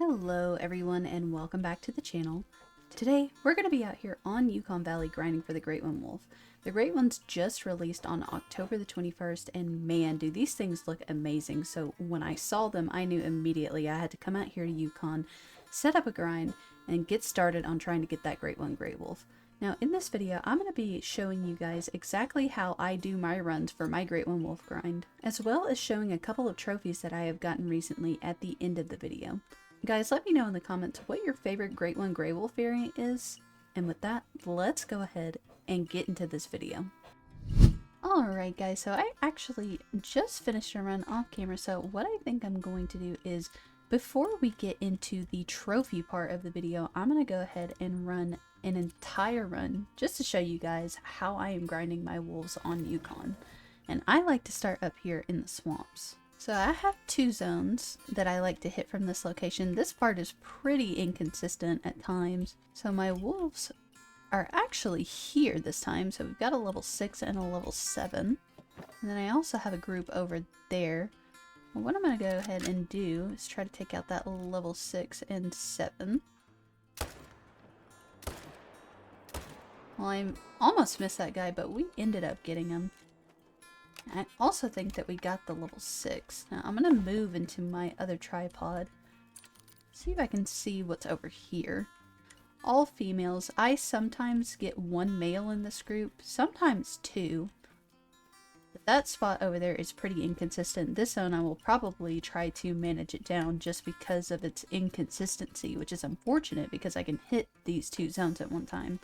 Hello everyone and welcome back to the channel. Today we're going to be out here on Yukon Valley grinding for the Great One Wolf. The Great One's just released on October the 21st and man do these things look amazing. So when I saw them I knew immediately I had to come out here to Yukon, set up a grind and get started on trying to get that Great One Grey Wolf. Now in this video I'm going to be showing you guys exactly how I do my runs for my Great One Wolf grind, as well as showing a couple of trophies that I have gotten recently at the end of the video. Guys, let me know in the comments what your favorite Great One Grey Wolf variant is. And with that, let's go ahead and get into this video. Alright guys, so I actually just finished a run off camera, so what I think I'm going to do is, before we get into the trophy part of the video, I'm going to go ahead and run an entire run just to show you guys how I am grinding my wolves on Yukon. And I like to start up here in the swamps. So I have two zones that I like to hit from this location. This part is pretty inconsistent at times. So my wolves are actually here this time. So we've got a level 6 and a level 7. And then I also have a group over there. Well, what I'm going to go ahead and do is try to take out that level 6 and 7. Well, I almost missed that guy, but we ended up getting him. I also think that we got the level 6. Now I'm going to move into my other tripod. See if I can see what's over here. All females. I sometimes get one male in this group, sometimes two. But that spot over there is pretty inconsistent. This zone I will probably try to manage it down just because of its inconsistency, which is unfortunate because I can hit these two zones at one time.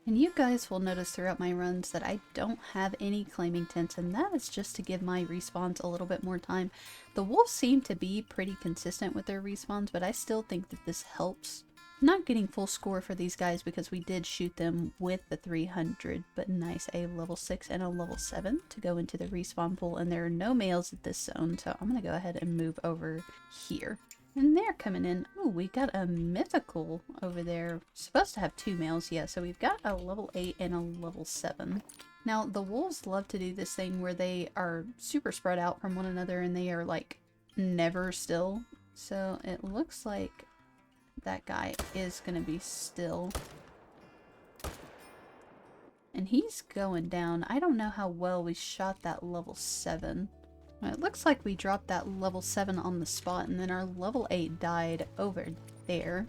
And you guys will notice throughout my runs that I don't have any claiming tents, and that is just to give my respawns a little bit more time. The wolves seem to be pretty consistent with their respawns, but I still think that this helps. I'm not getting full score for these guys because we did shoot them with the 300, but nice, a level 6 and a level 7 to go into the respawn pool, and there are no males at this zone, so I'm going to go ahead and move over here. And they're coming in. Oh, we got a mythical over there. Supposed to have two males, yeah. So we've got a level 8 and a level 7. Now, the wolves love to do this thing where they are super spread out from one another and they are like never still. So it looks like that guy is going to be still. And he's going down. I don't know how well we shot that level 7. It looks like we dropped that level 7 on the spot, and then our level 8 died over there.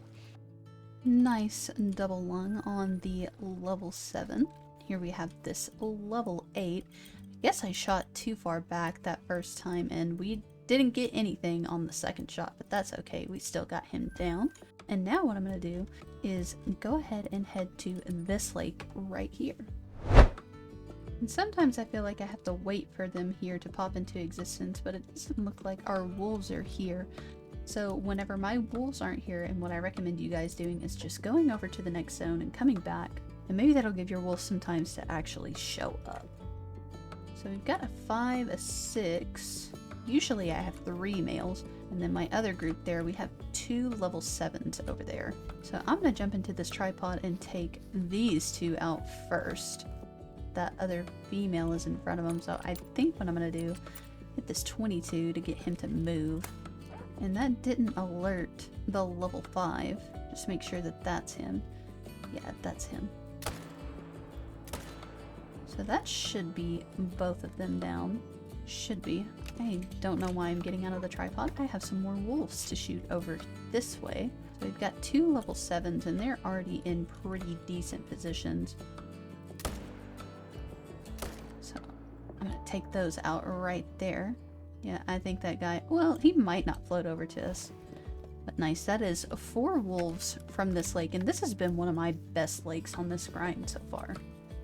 Nice double lung on the level 7. Here we have this level 8. I guess I shot too far back that first time, and we didn't get anything on the second shot, but that's okay. We still got him down. And now what I'm going to do is go ahead and head to this lake right here. And sometimes I feel like I have to wait for them here to pop into existence, but it doesn't look like our wolves are here. So whenever my wolves aren't here, and what I recommend you guys doing is just going over to the next zone and coming back, and maybe that'll give your wolves some time to actually show up. So we've got a 5, a 6. Usually I have 3 males, and then my other group there, we have 2 level 7s over there. So I'm going to jump into this tripod and take these 2 out first. That other female is in front of him, so I think what I'm gonna do, hit this 22 to get him to move. And that didn't alert the level 5. Just make sure that that's him. Yeah, that's him. So that should be both of them down. Should be. I don't know why I'm getting out of the tripod. I have some more wolves to shoot over this way. So we've got 2 level 7s, and they're already in pretty decent positions. I'm going to take those out right there. Yeah, I think that guy, well, he might not float over to us. But nice, that is 4 wolves from this lake, and this has been one of my best lakes on this grind so far.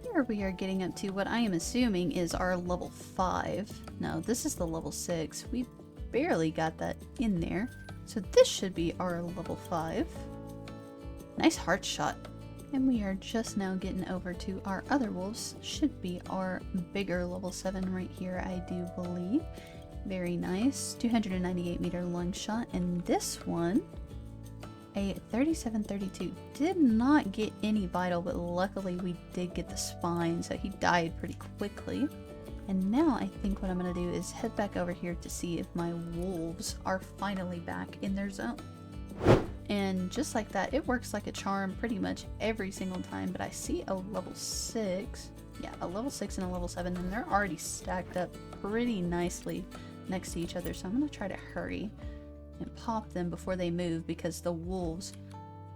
Here we are getting up to what I am assuming is our level 5. No, this is the level 6. We barely got that in there. So this should be our level 5. Nice heart shot. And we are just now getting over to our other wolves. Should be our bigger level 7 right here, I do believe. Very nice. 298 meter lung shot. And this one, a 37-32. Did not get any vital, but luckily we did get the spine, so he died pretty quickly. And now I think what I'm going to do is head back over here to see if my wolves are finally back in their zone. And just like that, it works like a charm pretty much every single time. But I see a level 6. Yeah, a level 6 and a level 7, and they're already stacked up pretty nicely next to each other. So I'm going to try to hurry and pop them before they move, because the wolves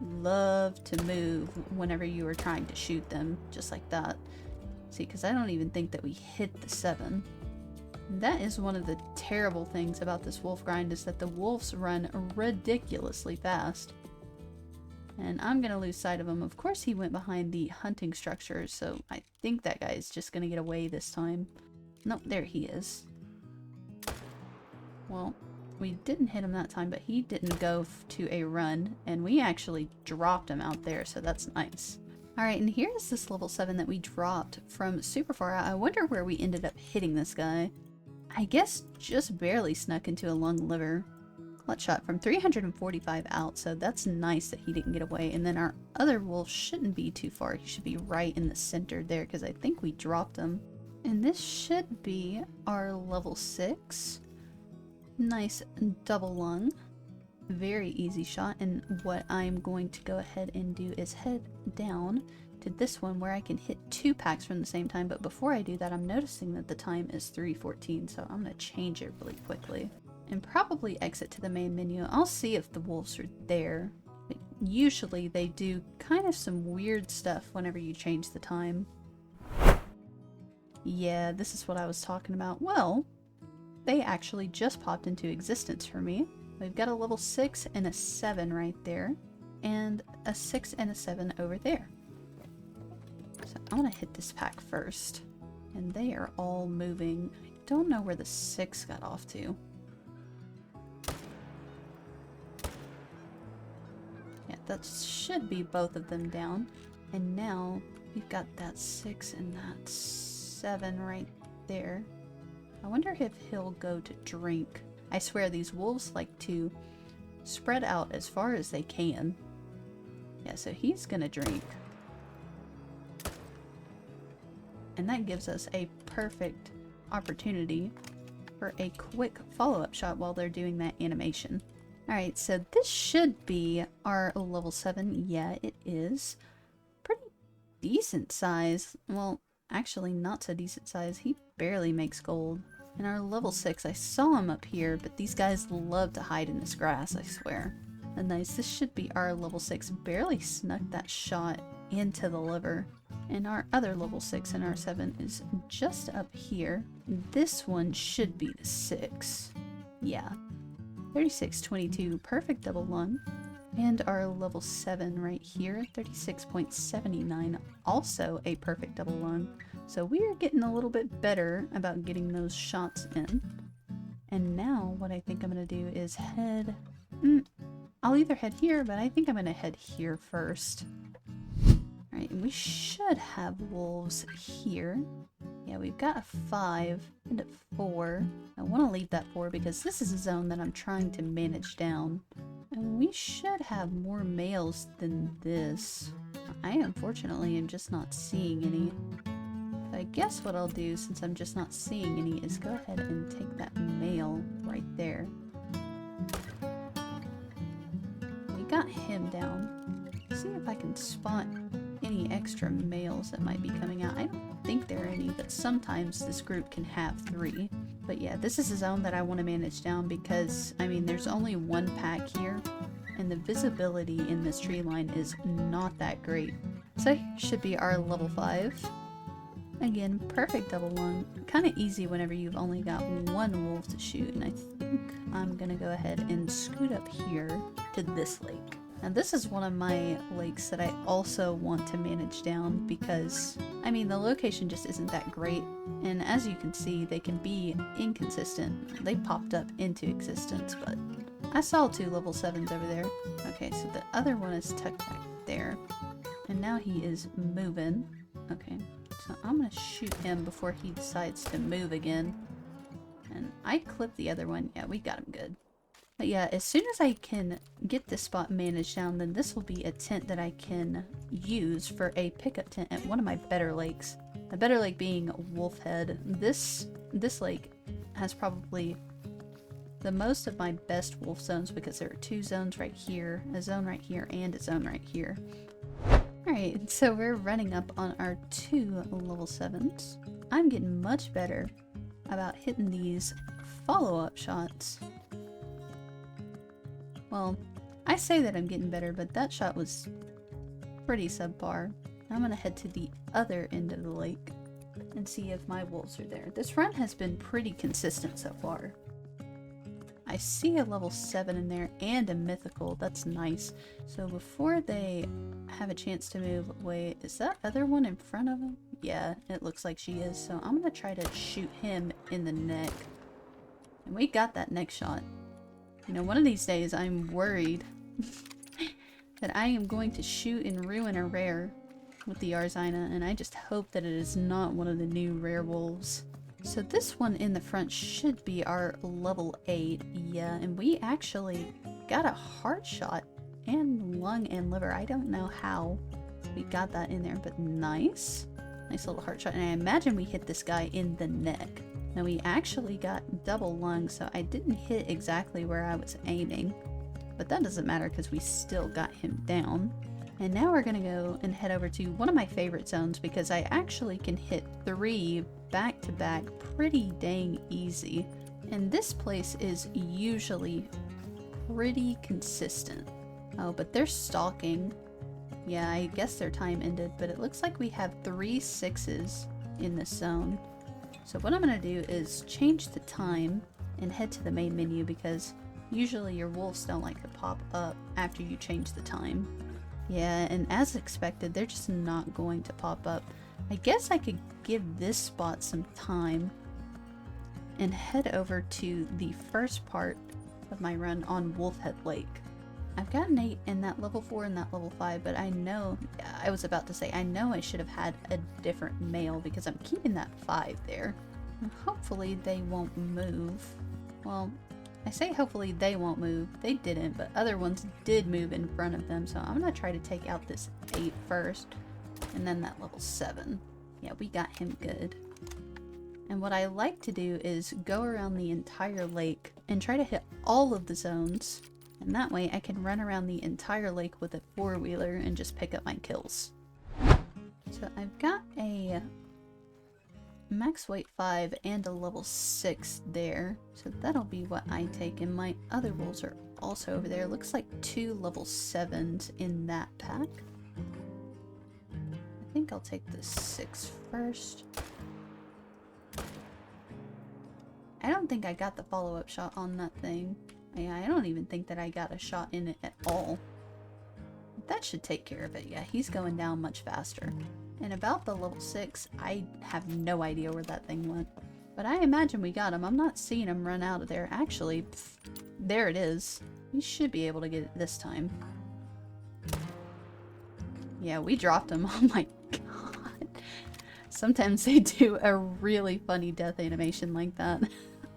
love to move whenever you are trying to shoot them, just like that. See, because I don't even think that we hit the 7. That is one of the terrible things about this wolf grind, is that the wolves run ridiculously fast. And I'm going to lose sight of him. Of course, he went behind the hunting structure, so I think that guy is just going to get away this time. Nope, there he is. Well, we didn't hit him that time, but he didn't go to a run, and we actually dropped him out there, so that's nice. Alright, and here's this level 7 that we dropped from super far out. I wonder where we ended up hitting this guy. I guess just barely snuck into a lung liver. Clutch shot from 345 out, so that's nice that he didn't get away. And then our other wolf shouldn't be too far. He should be right in the center there, because I think we dropped him. And this should be our level 6. Nice double lung. Very easy shot, and what I'm going to go ahead and do is head down to this one where I can hit 2 packs from the same time. But before I do that, I'm noticing that the time is 3:14, so I'm going to change it really quickly and probably exit to the main menu. I'll see if the wolves are there. But usually they do kind of some weird stuff whenever you change the time. Yeah, this is what I was talking about. Well, they actually just popped into existence for me. We've got a level 6 and a 7 right there, and a 6 and a 7 over there. So I'm gonna hit this pack first, and they are all moving. I don't know where the 6 got off to. Yeah, that should be both of them down. And now we've got that 6 and that 7 right there. I wonder if he'll go to drink. I swear these wolves like to spread out as far as they can. Yeah, so he's gonna drink. And that gives us a perfect opportunity for a quick follow-up shot while they're doing that animation. Alright, so this should be our level 7. Yeah, it is. Pretty decent size. Well, actually not so decent size. He barely makes gold. And our level 6, I saw him up here, but these guys love to hide in this grass, I swear. And nice, this should be our level 6. Barely snuck that shot into the liver. And our other level 6 and our 7 is just up here. This one should be the 6. Yeah. 3622, perfect double lung. And our level 7 right here, 36.79, also a perfect double lung. So we are getting a little bit better about getting those shots in. And now what I think I'm going to do is head... I'll either head here, but I think I'm going to head here first. Alright, and we should have wolves here. Yeah, we've got a 5 and a 4. I want to leave that 4 because this is a zone that I'm trying to manage down. And we should have more males than this. I unfortunately am just not seeing any. I guess what I'll do, since I'm just not seeing any, is go ahead and take that male right there. We got him down. See if I can spot any extra males that might be coming out. I don't think there are any, but sometimes this group can have 3. But yeah, this is a zone that I want to manage down because, I mean, there's only 1 pack here, and the visibility in this tree line is not that great. So here should be our level 5. Again, perfect double lung. Kind of easy whenever you've only got 1 wolf to shoot, and I think I'm gonna go ahead and scoot up here to this lake. Now this is one of my lakes that I also want to manage down because, I mean, the location just isn't that great, and as you can see, they can be inconsistent. They popped up into existence, but I saw 2 level 7s over there. Okay, so the other one is tucked back there, and now he is moving. Okay, so I'm gonna shoot him before he decides to move again. And I clipped the other one. Yeah, we got him good. But yeah, as soon as I can get this spot managed down, then this will be a tent that I can use for a pickup tent at one of my better lakes. My better lake being Wolf Head. This lake has probably the most of my best wolf zones because there are 2 zones right here, a zone right here, and a zone right here. Alright, so we're running up on our 2 level 7s. I'm getting much better about hitting these follow-up shots. Well, I say that I'm getting better, but that shot was pretty subpar. I'm gonna head to the other end of the lake and see if my wolves are there. This run has been pretty consistent so far. I see a level 7 in there and a mythical. That's nice. So before they have a chance to move, wait, is that other one in front of them? Yeah, it looks like she is. So I'm gonna try to shoot him in the neck. And we got that neck shot. You know, one of these days I'm worried that I am going to shoot and ruin a rare with the Arzina, and I just hope that it is not one of the new rare wolves. So this one in the front should be our level 8, yeah, and we actually got a heart shot and lung and liver. I don't know how we got that in there, but nice. Nice little heart shot, and I imagine we hit this guy in the neck. Now we actually got double lung, so I didn't hit exactly where I was aiming, but that doesn't matter because we still got him down. And now we're gonna go and head over to one of my favorite zones because I actually can hit 3 back to back pretty dang easy. And this place is usually pretty consistent. Oh, but they're stalking. Yeah, I guess their time ended, but it looks like we have 3 6s in this zone. So what I'm gonna do is change the time and head to the main menu because usually your wolves don't like to pop up after you change the time. Yeah, and as expected, they're just not going to pop up. I guess I could give this spot some time and head over to the first part of my run on Wolfhead Lake. I've got an 8 in that level 4 and that level 5, but I know, I was about to say, I know I should have had a different male because I'm keeping that 5 there. And hopefully they won't move. Well, I say hopefully they won't move. They didn't, but other ones did move in front of them, so I'm gonna try to take out this 8 first, and then that level 7. Yeah, we got him good. And what I like to do is go around the entire lake and try to hit all of the zones, and that way I can run around the entire lake with a 4-wheeler and just pick up my kills. So I've got a max weight 5 and a level 6 there, so that'll be what I take, and my other wolves are also over there. Looks like 2 level 7s in that pack. I think I'll take the 6 first. I don't think I got the follow-up shot on that thing. I don't even think that I got a shot in it at all. That should take care of it. Yeah, he's going down much faster. And about the level 6, I have no idea where that thing went. But I imagine we got him. I'm not seeing him run out of there. Actually, there it is. We should be able to get it this time. Yeah, we dropped him. Oh my god. Sometimes they do a really funny death animation like that.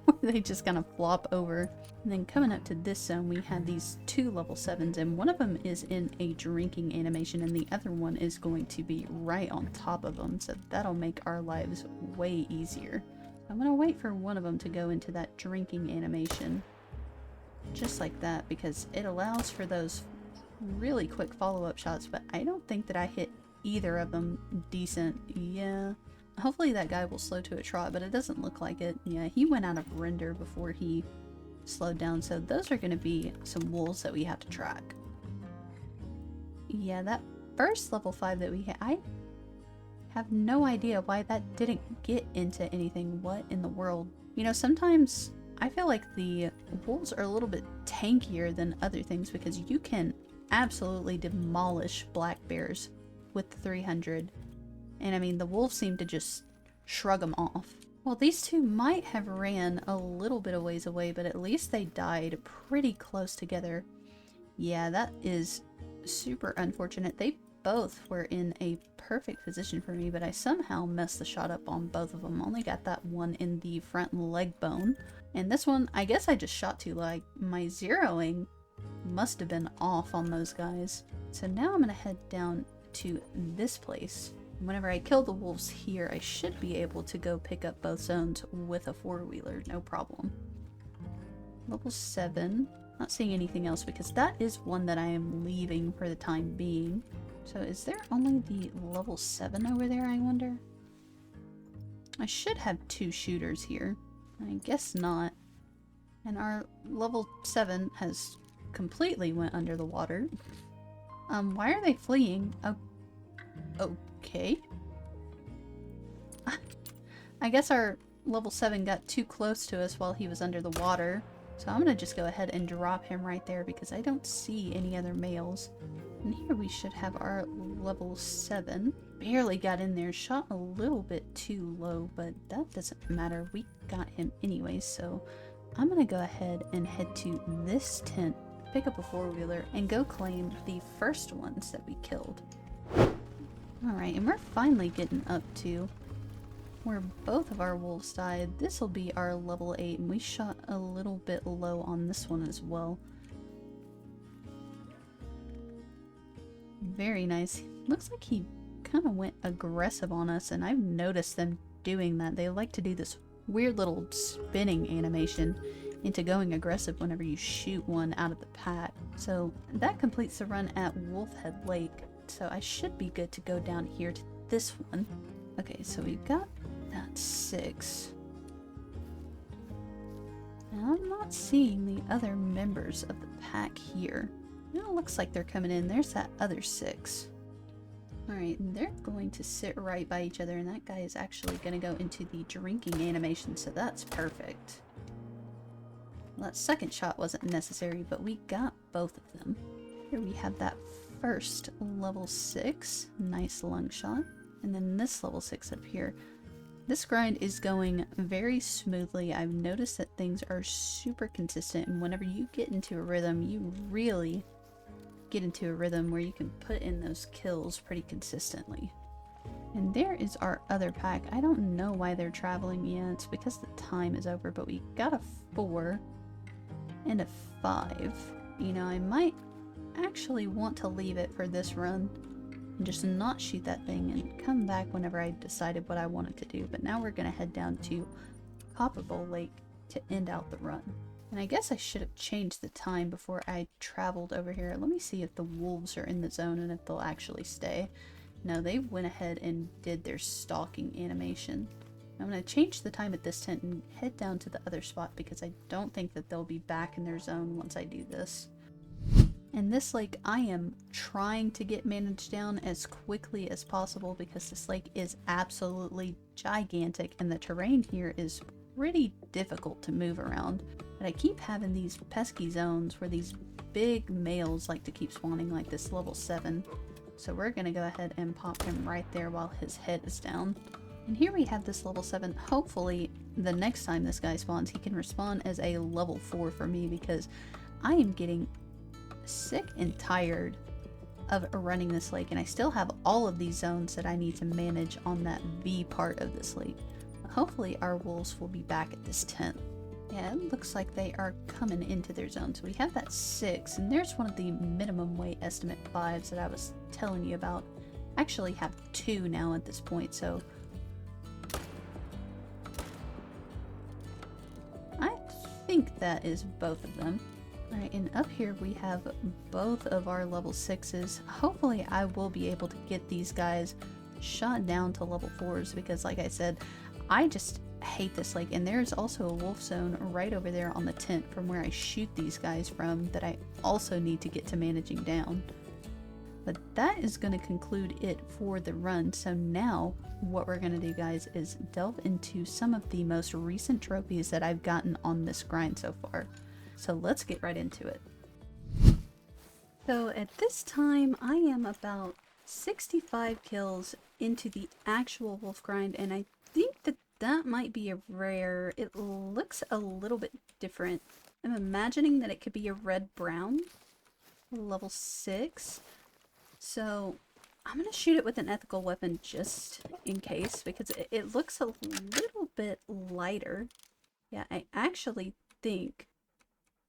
Where they just kind of flop over. And then coming up to this zone, we have these 2 level 7s, and one of them is in a drinking animation, and the other one is going to be right on top of them, so that'll make our lives way easier. I'm gonna wait for one of them to go into that drinking animation, just like that, because it allows for those really quick follow-up shots, but I don't think that I hit either of them decent. Yeah. Hopefully that guy will slow to a trot, but it doesn't look like it. Yeah, he went out of render before he slowed down, so those are going to be some wolves that we have to track. Yeah, that first level 5 that we hit, I have no idea why that didn't get into anything. What in the world? You know, sometimes I feel like the wolves are a little bit tankier than other things because you can absolutely demolish black bears with the 300. And I mean, the wolves seem to just shrug them off. Well, these 2 might have ran a little bit of ways away, but at least they died pretty close together. Yeah, that is super unfortunate. They both were in a perfect position for me, but I somehow messed the shot up on both of them. Only got that one in the front leg bone. And this one, I guess I just shot too low. My zeroing must have been off on those guys. So now I'm gonna head down to this place. Whenever I kill the wolves here, I should be able to go pick up both zones with a 4-wheeler, no problem. level 7. Not seeing anything else because that is one that I am leaving for the time being. So is there only the level 7 over there, I wonder? I should have 2 shooters here. I guess not. And our level 7 has completely went under the water. Why are they fleeing? Oh, okay. I guess our level 7 got too close to us while he was under the water. So I'm gonna just go ahead and drop him right there because I don't see any other males. And here we should have our level 7. Barely got in there, shot a little bit too low, but that doesn't matter. We got him anyway, so I'm gonna go ahead and head to this tent, pick up a 4-wheeler, and go claim the first ones that we killed. Alright, and we're finally getting up to where both of our wolves died. This will be our level 8, and we shot a little bit low on this one as well. Very nice. Looks like he kind of went aggressive on us, and I've noticed them doing that. They like to do this weird little spinning animation into going aggressive whenever you shoot one out of the pack. So that completes the run at Wolfhead Lake. So I should be good to go down here to this one. Okay, so we've got that 6. And I'm not seeing the other members of the pack here. It looks like they're coming in. There's that other 6. Alright, and they're going to sit right by each other, and that guy is actually going to go into the drinking animation, so that's perfect. Well, that second shot wasn't necessary, but we got both of them. Here we have that first level 6. Nice lung shot. And then this level 6 up here. This grind is going very smoothly. I've noticed that things are super consistent, and whenever you get into a rhythm, you really get into a rhythm where you can put in those kills pretty consistently. And there is our other pack. I don't know why they're traveling yet. It's because the time is over, but we got a 4 and a 5. You know, I might actually want to leave it for this run and just not shoot that thing and come back whenever I decided what I wanted to do. But now we're going to head down to Copper Bowl Lake to end out the run. And I guess I should have changed the time before I traveled over here. Let me see if the wolves are in the zone and if they'll actually stay. No, they went ahead and did their stalking animation. I'm going to change the time at this tent and head down to the other spot because I don't think that they'll be back in their zone once I do this. And this lake, I am trying to get managed down as quickly as possible because this lake is absolutely gigantic and the terrain here is pretty difficult to move around. But I keep having these pesky zones where these big males like to keep spawning, like this level 7. So we're going to go ahead and pop him right there while his head is down. And here we have this level 7. Hopefully the next time this guy spawns, he can respawn as a level 4 for me because I am getting sick and tired of running this lake, and I still have all of these zones that I need to manage on that V part of this lake. Hopefully our wolves will be back at this tent. Yeah, it looks like they are coming into their zone. So we have that 6, and there's one of the minimum weight estimate 5s that I was telling you about. I actually have 2 now at this point, so I think that is both of them. Alright, and up here we have both of our level 6s. Hopefully I will be able to get these guys shot down to level 4s because like I said, I just hate this lake. And there's also a wolf zone right over there on the tent from where I shoot these guys from that I also need to get to managing down. But that is going to conclude it for the run. So now what we're going to do, guys, is delve into some of the most recent trophies that I've gotten on this grind so far. So let's get right into it. So at this time, I am about 65 kills into the actual wolf grind, and I think that that might be a rare. It looks a little bit different. I'm imagining that it could be a red-brown, level 6. So I'm going to shoot it with an ethical weapon just in case, because it looks a little bit lighter. Yeah, I actually think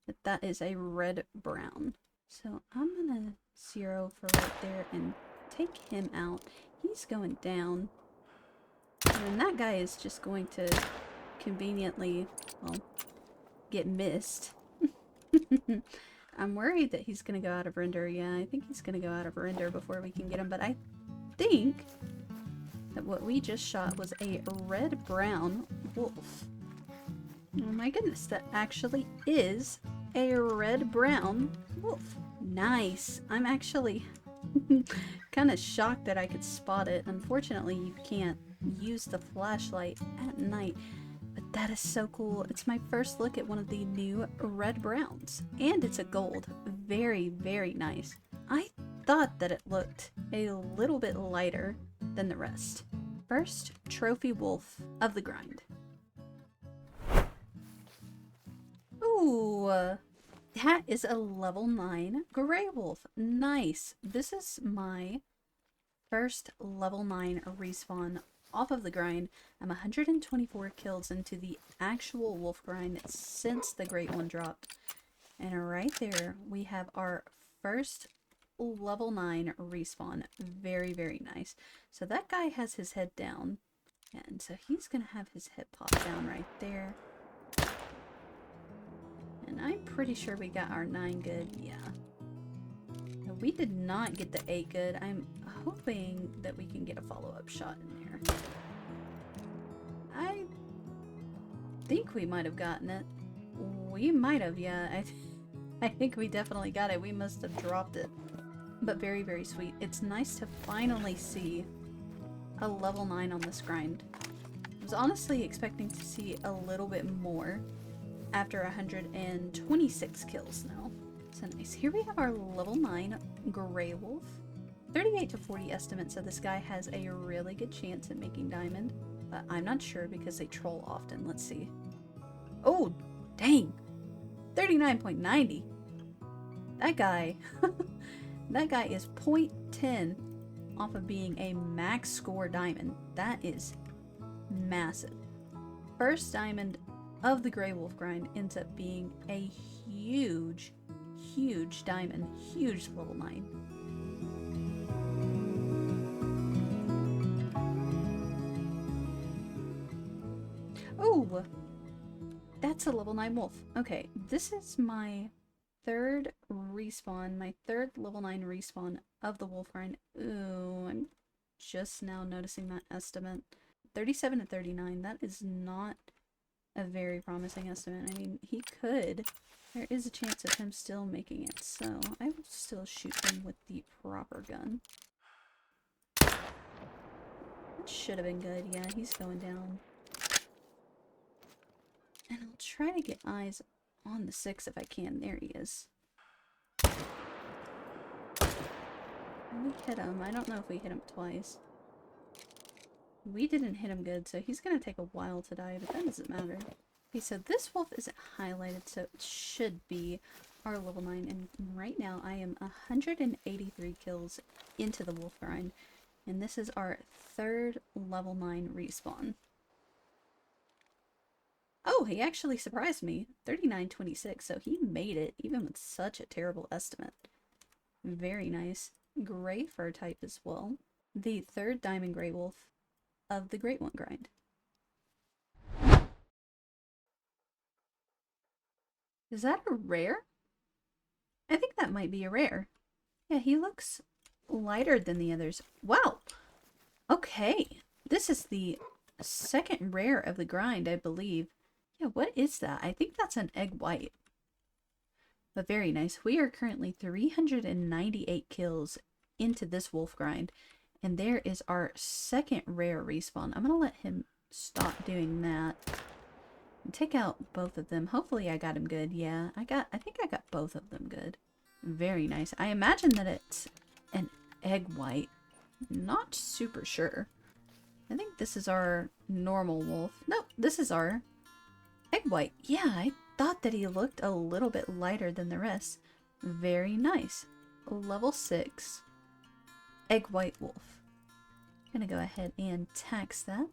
that that is a red-brown. So I'm going to 0 for right there and take him out. He's going down. And then that guy is just going to conveniently, well, get missed. I'm worried that he's gonna go out of render. Yeah, I think he's gonna go out of render before we can get him, but I think that what we just shot was a red-brown wolf. Oh my goodness, that actually is a red-brown wolf. Nice. I'm actually kind of shocked that I could spot it. Unfortunately, you can't use the flashlight at night, but that is so cool. It's my first look at one of the new red browns, and it's a gold. Very, very nice. I thought that it looked a little bit lighter than the rest. First trophy wolf of the grind. Ooh, that is a level 9 gray wolf. Nice. This is my first level 9 respawn off of the grind. I'm 124 kills into the actual wolf grind since the great one dropped. And right there, we have our first level 9 respawn. Very, very nice. So that guy has his head down. And so he's going to have his head pop down right there. And I'm pretty sure we got our 9 good. Yeah. No, we did not get the 8 good. I'm hoping that we can get a follow-up shot in there. I think we might have gotten it. We might have, yeah. I think we definitely got it. We must have dropped it. But very, very sweet. It's nice to finally see a level 9 on this grind. I was honestly expecting to see a little bit more after 126 kills now. So nice. Here we have our level 9 gray wolf. 38 to 40 estimate, so this guy has a really good chance at making diamond. But I'm not sure because they troll often. Let's see. Oh, dang. 39.90. That guy. That guy is 0.10 off of being a max score diamond. That is massive. First diamond of the Grey Wolf grind ends up being a huge, huge diamond. Huge level 9. Oh! That's a level 9 wolf. Okay, this is my third respawn, my third level 9 respawn of the wolf grind. Ooh, I'm just now noticing that estimate. 37 to 39, that is not a very promising estimate. I mean, he could. There is a chance of him still making it, so I will still shoot him with the proper gun. That should have been good. Yeah, he's going down. And I'll try to get eyes on the 6 if I can. There he is. We hit him. I don't know if we hit him twice. We didn't hit him good, so he's going to take a while to die, but that doesn't matter. Okay, so this wolf isn't highlighted, so it should be our level 9. And right now I am 183 kills into the wolf grind. And this is our third level 9 respawn. Oh, he actually surprised me. 39.26, so he made it, even with such a terrible estimate. Very nice. Gray fur type as well. The third diamond gray wolf of the Great One grind. Is that a rare? I think that might be a rare. Yeah, he looks lighter than the others. Wow! Okay, this is the second rare of the grind, I believe. Yeah, what is that? I think that's an egg white. But very nice. We are currently 398 kills into this wolf grind. And there is our second rare respawn. I'm going to let him stop doing that. And take out both of them. Hopefully I got him good. Yeah, I think I got both of them good. Very nice. I imagine that it's an egg white. Not super sure. I think this is our normal wolf. Nope, this is our egg white. Yeah, I thought that he looked a little bit lighter than the rest. Very nice. Level 6 egg white wolf. I'm gonna go ahead and tax that.